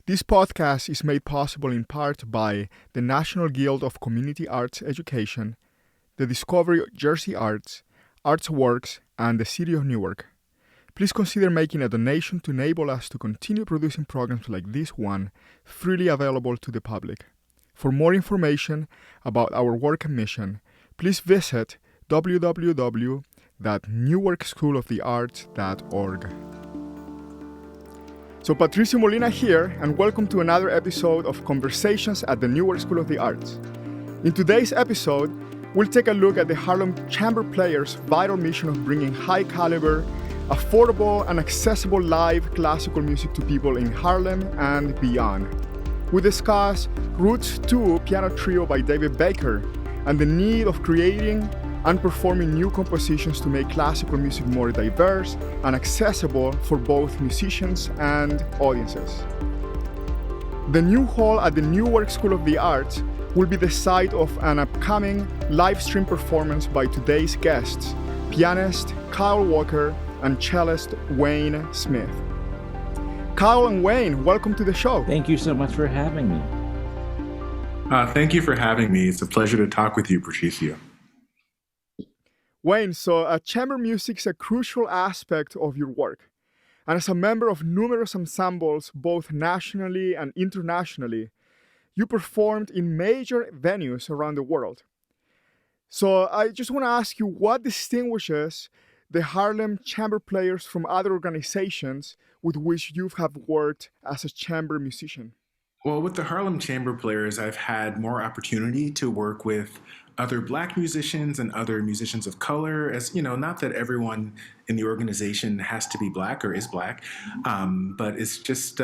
This podcast is made possible in part by the National Guild of Community Arts Education, the Discovery Jersey Arts, Artsworks, and the City of Newark. Please consider making a donation to enable us to continue producing programs like this one, freely available to the public. For more information about our work and mission, please visit www.newarkschoolofthearts.org. So Patricio Molina here, and welcome to another episode of Conversations at the Newark School of the Arts. In today's episode, we'll take a look at the Harlem Chamber Players' vital mission of bringing high-caliber, affordable, and accessible live classical music to people in Harlem and beyond. We discuss Roots 2 piano trio by David Baker and the need of creating and performing new compositions to make classical music more diverse and accessible for both musicians and audiences. The new hall at the Newark School of the Arts will be the site of an upcoming live stream performance by today's guests, pianist Kyle Walker and cellist Wayne Smith. Kyle and Wayne, welcome to the show. Thank you so much for having me. Thank you for having me. It's a pleasure to talk with you, Patricio. Wayne, so chamber music is a crucial aspect of your work. And as a member of numerous ensembles, both nationally and internationally, you performed in major venues around the world. So I just want to ask you, what distinguishes the Harlem Chamber Players from other organizations with which you have worked as a chamber musician? Well, with the Harlem Chamber Players, I've had more opportunity to work with other Black musicians and other musicians of color. As you know, not that everyone in the organization has to be Black or is Black, but it's just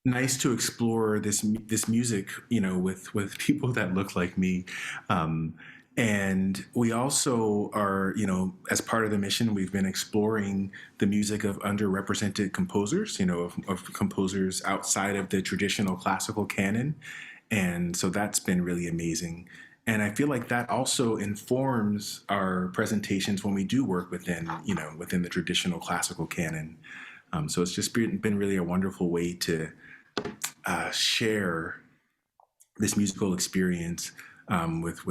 nice to explore this music, you know, with people that look like me. And we also are, you know, as part of the mission, we've been exploring the music of underrepresented composers, you know, of composers outside of the traditional classical canon. And so that's been really amazing. And I feel like that also informs our presentations when we do work within the traditional classical canon. So it's just been really a wonderful way to share this musical experience with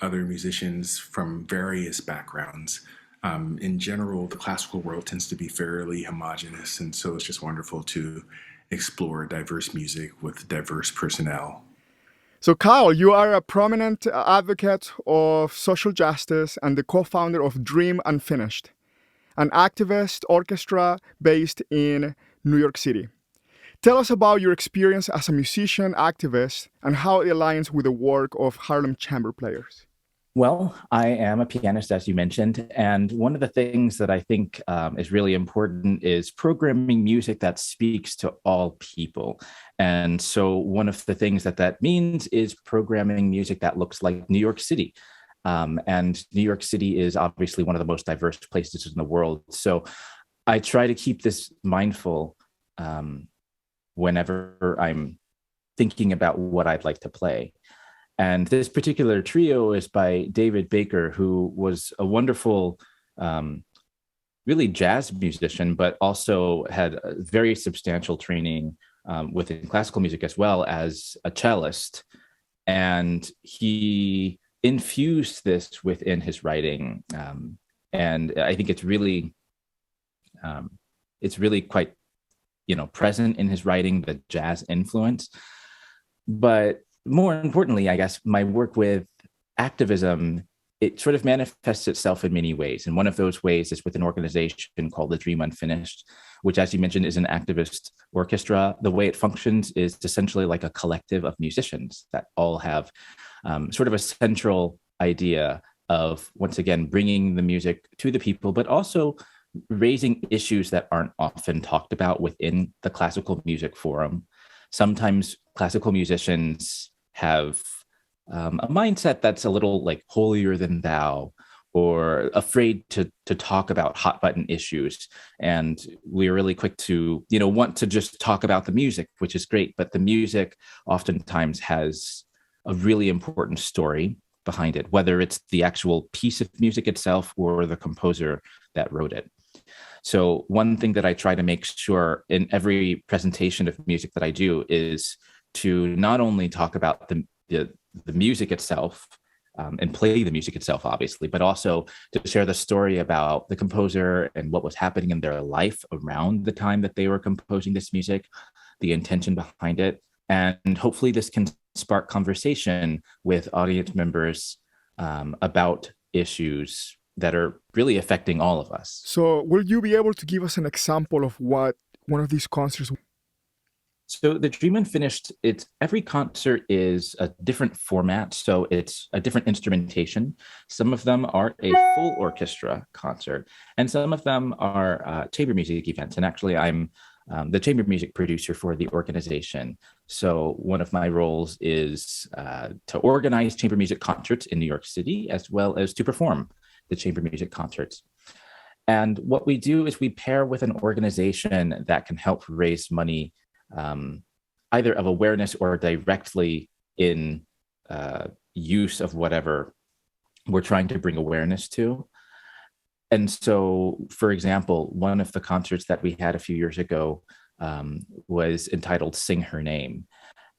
other musicians from various backgrounds. In general, the classical world tends to be fairly homogenous, and so it's just wonderful to explore diverse music with diverse personnel. So Kyle, you are a prominent advocate of social justice and the co-founder of Dream Unfinished, an activist orchestra based in New York City. Tell us about your experience as a musician activist and how it aligns with the work of Harlem Chamber Players. Well, I am a pianist, as you mentioned, and one of the things that I think is really important is programming music that speaks to all people. And so one of the things that means is programming music that looks like New York City. And New York City is obviously one of the most diverse places in the world. So I try to keep this mindful whenever I'm thinking about what I'd like to play. And this particular trio is by David Baker, who was a wonderful, really jazz musician, but also had a very substantial training within classical music as well as a cellist. And he infused this within his writing. And I think it's really quite, present in his writing, the jazz influence. But more importantly, I guess, my work with activism, it sort of manifests itself in many ways. And one of those ways is with an organization called the Dream Unfinished, which, as you mentioned, is an activist orchestra. The way it functions is essentially like a collective of musicians that all have sort of a central idea of, once again, bringing the music to the people, but also raising issues that aren't often talked about within the classical music forum. Sometimes classical musicians have a mindset that's a little like holier than thou, or afraid to talk about hot button issues. And we're really quick to, want to just talk about the music, which is great. But the music oftentimes has a really important story behind it, whether it's the actual piece of music itself or the composer that wrote it. So one thing that I try to make sure in every presentation of music that I do is to not only talk about the music itself, and play the music itself, obviously, but also to share the story about the composer and what was happening in their life around the time that they were composing this music, the intention behind it. And hopefully this can spark conversation with audience members about issues that are really affecting all of us. So, will you be able to give us an example of what one of these concerts? So the Dream Unfinished, every concert is a different format. So it's a different instrumentation. Some of them are a full orchestra concert, and some of them are chamber music events. And actually, I'm the chamber music producer for the organization. So one of my roles is to organize chamber music concerts in New York City, as well as to perform the chamber music concerts. And what we do is we pair with an organization that can help raise money, either of awareness or directly in use of whatever we're trying to bring awareness to. And so, for example, one of the concerts that we had a few years ago was entitled Sing Her Name.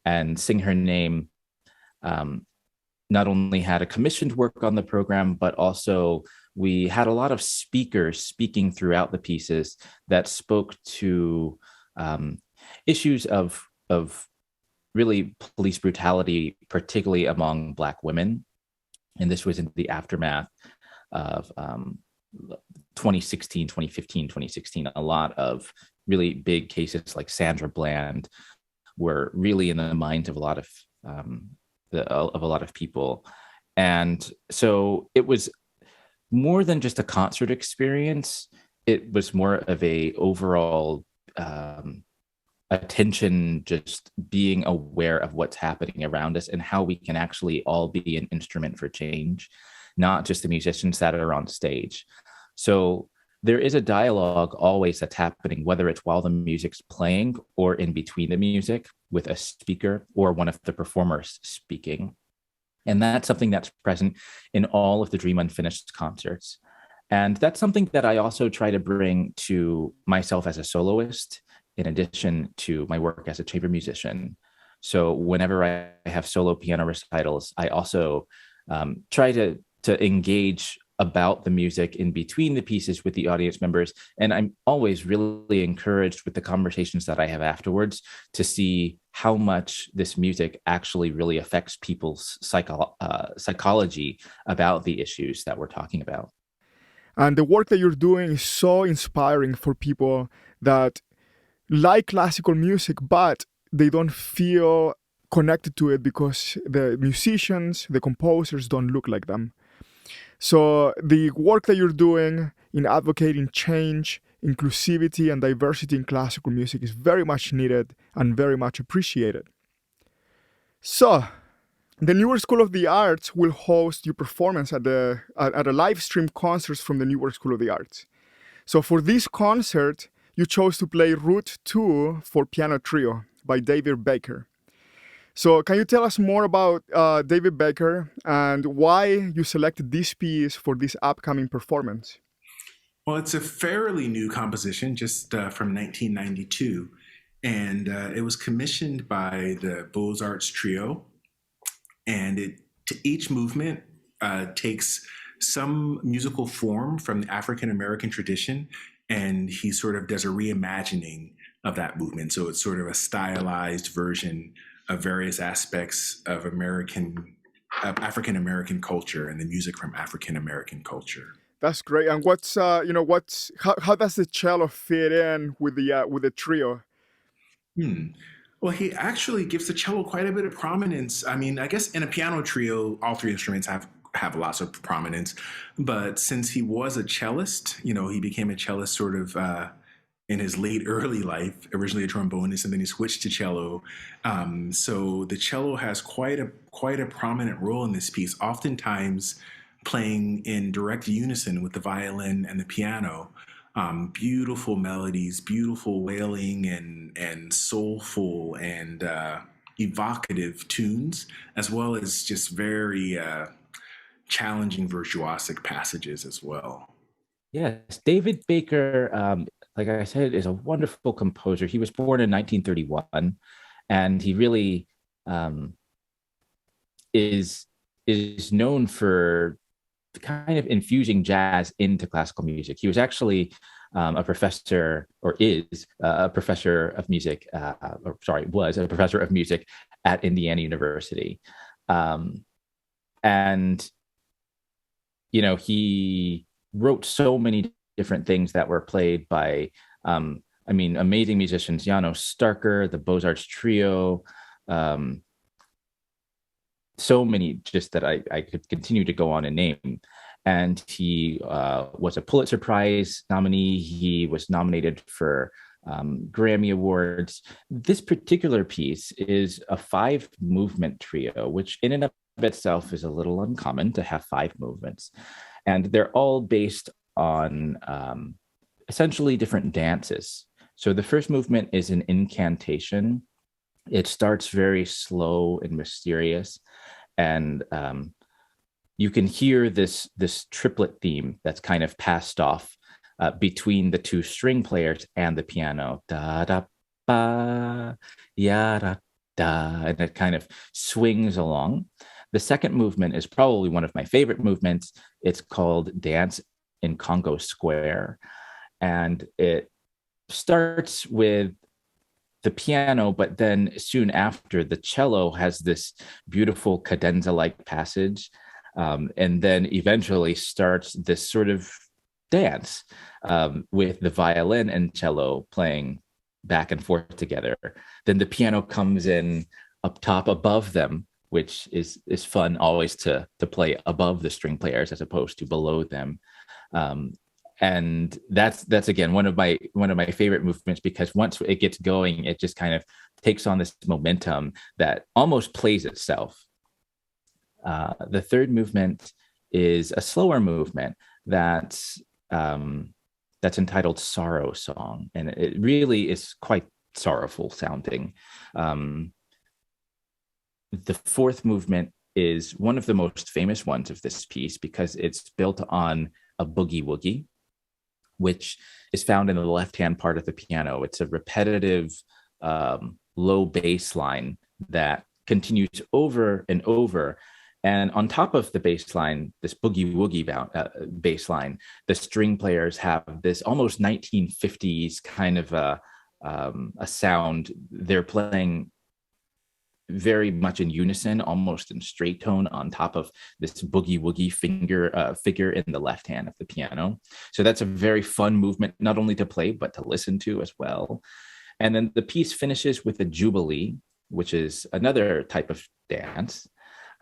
And Sing Her Name not only had a commissioned work on the program, but also we had a lot of speakers speaking throughout the pieces that spoke to issues of really police brutality, particularly among Black women. And this was in the aftermath of 2016, 2015, 2016. A lot of really big cases like Sandra Bland were really in the minds of a lot of people. And so it was more than just a concert experience. It was more of a overall attention, just being aware of what's happening around us and how we can actually all be an instrument for change, not just the musicians that are on stage. So there is a dialogue always that's happening, whether it's while the music's playing or in between the music with a speaker or one of the performers speaking. And that's something that's present in all of the Dream Unfinished concerts. And that's something that I also try to bring to myself as a soloist, in addition to my work as a chamber musician. So whenever I have solo piano recitals, I also try to engage about the music in between the pieces with the audience members. And I'm always really encouraged with the conversations that I have afterwards to see how much this music actually really affects people's psychology about the issues that we're talking about. And the work that you're doing is so inspiring for people that like classical music, but they don't feel connected to it because the musicians, the composers don't look like them. So the work that you're doing in advocating change, inclusivity, and diversity in classical music is very much needed and very much appreciated. So the Newark School of the Arts will host your performance at a live stream concerts from the Newark School of the Arts. So for this concert, you chose to play Route 2 for piano trio by David Baker. So can you tell us more about David Baker and why you selected this piece for this upcoming performance? Well, it's a fairly new composition, just from 1992. And it was commissioned by the Beaux-Arts Trio. And each movement takes some musical form from the African-American tradition, and he sort of does a reimagining of that movement. So it's sort of a stylized version of various aspects of African-American culture and the music from African-American culture. That's great. And how does the cello fit in with the trio? Well, he actually gives the cello quite a bit of prominence. I mean, I guess in a piano trio, all three instruments have lots of prominence. But since he was a cellist, he became a cellist sort of in his early life, originally a trombonist, and then he switched to cello. So the cello has quite a prominent role in this piece, oftentimes playing in direct unison with the violin and the piano. Beautiful melodies, beautiful wailing and soulful and evocative tunes, as well as just very challenging virtuosic passages as well. Yes, David Baker, like I said, is a wonderful composer. He was born in 1931, and he really um, is is known for kind of infusing jazz into classical music. He was actually a professor, or is a professor of music, or sorry, was a professor of music at Indiana University. Um, and, he wrote so many different things that were played by, amazing musicians, Janos Starker, the Beaux-Arts Trio, um, so many just that I could continue to go on and name. And he was a Pulitzer Prize nominee. He was nominated for Grammy Awards. This particular piece is a 5 movement trio, which in and of itself is a little uncommon to have 5 movements. And they're all based on essentially different dances. So the first movement is an incantation. It starts very slow and mysterious, and you can hear this triplet theme that's kind of passed off between the 2 string players and the piano. Da da ba ya da da, and it kind of swings along. The second movement is probably one of my favorite movements. It's called Dance in Congo Square, and it starts with the piano, but then soon after, the cello has this beautiful cadenza-like passage, and then eventually starts this sort of dance with the violin and cello playing back and forth together. Then the piano comes in up top above them, which is fun always to play above the string players as opposed to below them. Um, and that's again one of my favorite movements, because once it gets going, it just kind of takes on this momentum that almost plays itself. The third movement is a slower movement that's entitled Sorrow Song, and it really is quite sorrowful sounding. The fourth movement is one of the most famous ones of this piece because it's built on a boogie woogie, which is found in the left-hand part of the piano. It's a repetitive low bass line that continues over and over. And on top of the bass line, this boogie woogie bass line, the string players have this almost 1950s kind of a sound. They're playing very much in unison, almost in straight tone, on top of this boogie woogie figure in the left hand of the piano. So that's a very fun movement, not only to play, but to listen to as well. And then the piece finishes with a jubilee, which is another type of dance.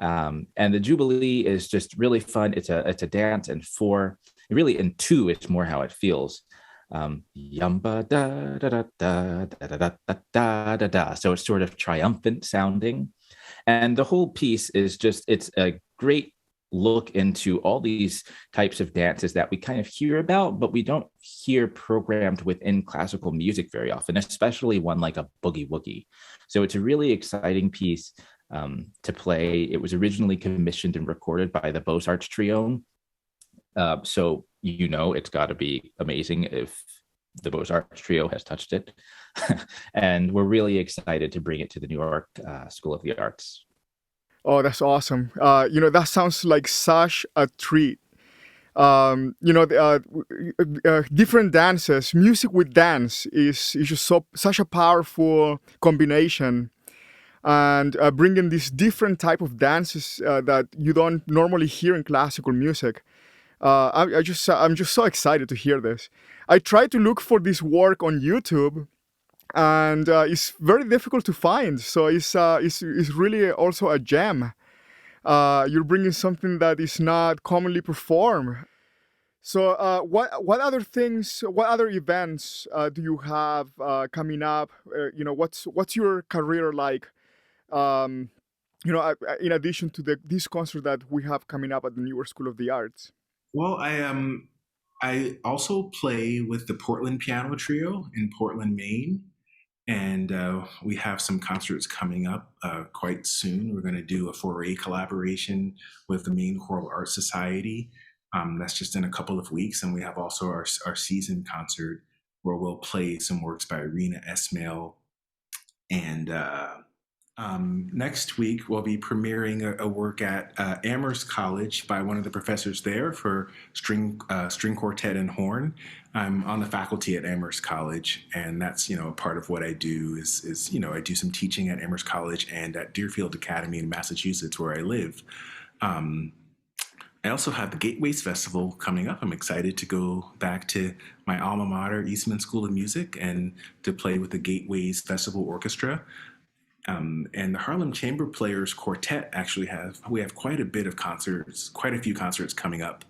And the jubilee is just really fun. It's a dance in 4, really in 2, it's more how it feels. Yamba da da da da da da da da da da. So it's sort of triumphant sounding, and the whole piece is it's a great look into all these types of dances that we kind of hear about, but we don't hear programmed within classical music very often, especially one like a boogie woogie. So it's a really exciting piece to play. It was originally commissioned and recorded by the Beaux-Arts Trio. So it's got to be amazing if the Beaux-Arts Trio has touched it. And we're really excited to bring it to the New York School of the Arts. Oh, that's awesome. That sounds like such a treat. Different dances, music with dance is just such a powerful combination. And bringing these different type of dances that you don't normally hear in classical music. I'm just so excited to hear this. I tried to look for this work on YouTube, and it's very difficult to find. So it's really also a gem. You're bringing something that is not commonly performed. So what other things, what other events do you have coming up? What's your career like? Um, in addition to this concert that we have coming up at the Newark School of the Arts. Well, I also play with the Portland Piano Trio in Portland, Maine, and we have some concerts coming up quite soon. We're going to do a foray collaboration with the Maine Choral Art Society, That's just in a couple of weeks. And we have also our season concert where we'll play some works by Rena Esmail. And next week, we'll be premiering a work at Amherst College by one of the professors there for string quartet and horn. I'm on the faculty at Amherst College, and that's, a part of what I do is I do some teaching at Amherst College and at Deerfield Academy in Massachusetts, where I live. I also have the Gateways Festival coming up. I'm excited to go back to my alma mater, Eastman School of Music, and to play with the Gateways Festival Orchestra. And the Harlem Chamber Players Quartet we have quite a few concerts coming up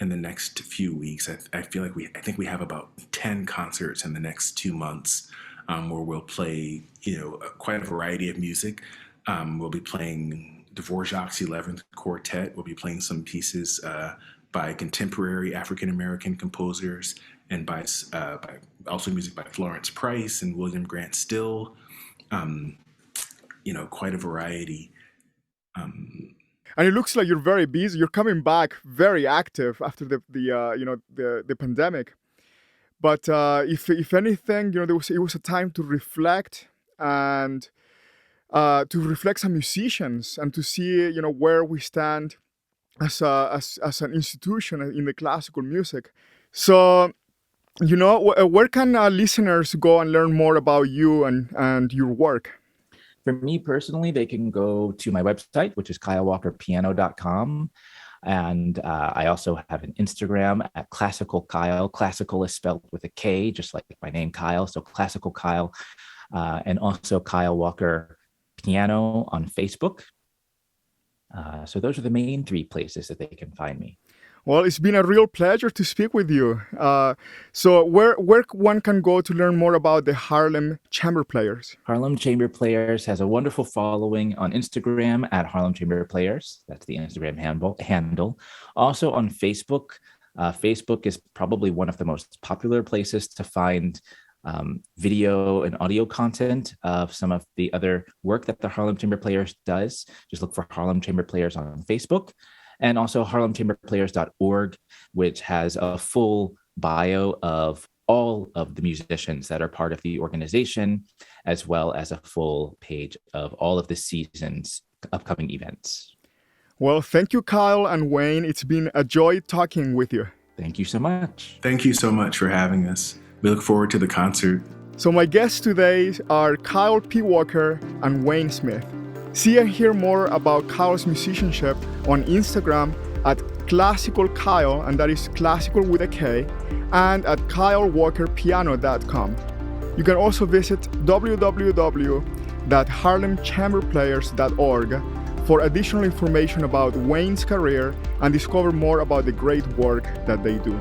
in the next few weeks. I think we have about 10 concerts in the next 2 months, where we'll play, quite a variety of music. We'll be playing Dvorak's 11th Quartet. We'll be playing some pieces by contemporary African-American composers, and by also music by Florence Price and William Grant Still. Quite a variety. And it looks like you're very busy. You're coming back very active after the pandemic. But if anything, it was a time to reflect and to reflect some musicians and to see where we stand as an institution in the classical music. So where can listeners go and learn more about you and your work? For me personally, they can go to my website, which is kylewalkerpiano.com. And I also have an Instagram at Classical Kyle. Classical is spelled with a K, just like my name, Kyle. So Classical Kyle. And also Kyle Walker Piano on Facebook. So those are the main 3 places that they can find me. Well, it's been a real pleasure to speak with you. So where one can go to learn more about the Harlem Chamber Players? Harlem Chamber Players has a wonderful following on Instagram at Harlem Chamber Players. That's the Instagram handle. Also on Facebook. Facebook is probably one of the most popular places to find video and audio content of some of the other work that the Harlem Chamber Players does. Just look for Harlem Chamber Players on Facebook. And also harlemchamberplayers.org, which has a full bio of all of the musicians that are part of the organization, as well as a full page of all of the season's upcoming events. Well, thank you, Kyle and Wayne. It's been a joy talking with you. Thank you so much. Thank you so much for having us. We look forward to the concert. So my guests today are Kyle P. Walker and Wayne Smith. See and hear more about Kyle's musicianship on Instagram at Classical Kyle, and that is classical with a K, and at kylewalkerpiano.com. You can also visit www.harlemchamberplayers.org for additional information about Wayne's career and discover more about the great work that they do.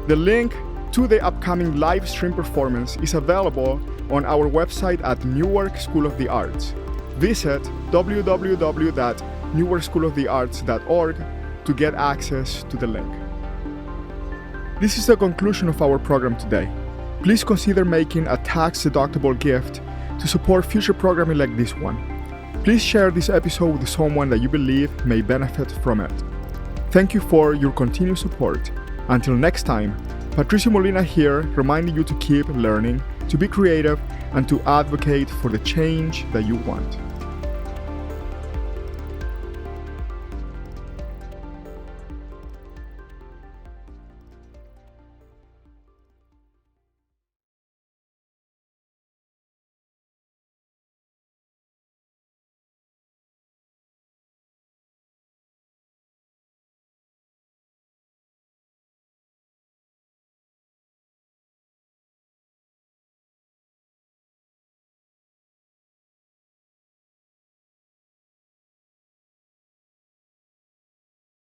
The link to the upcoming live stream performance is available on our website at Newark School of the Arts. Visit www.newarkschoolofthearts.org to get access to the link. This is the conclusion of our program today. Please consider making a tax-deductible gift to support future programming like this one. Please share this episode with someone that you believe may benefit from it. Thank you for your continued support. Until next time, Patricio Molina here, reminding you to keep learning, to be creative, and to advocate for the change that you want.